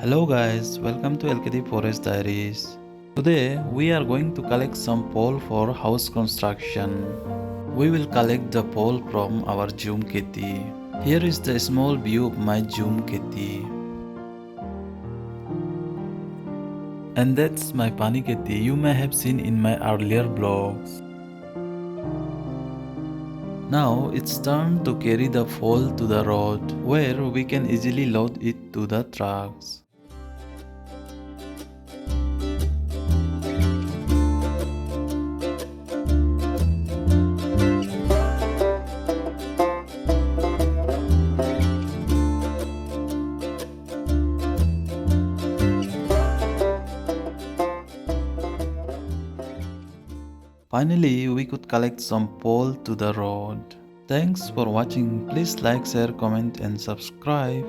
Hello guys, welcome to LKD Forest Diaries. Today we are going to collect some pole for house construction. We will collect the pole from our Zoom Kitty. Here is the small view of my Zoom Kitty. And that's my Pani Kitty you may have seen in my earlier vlogs. Now it's time to carry the pole to the road where we can easily load it to the trucks. Finally, we could collect some pole to the road. Thanks for watching. Please like, share, comment and subscribe.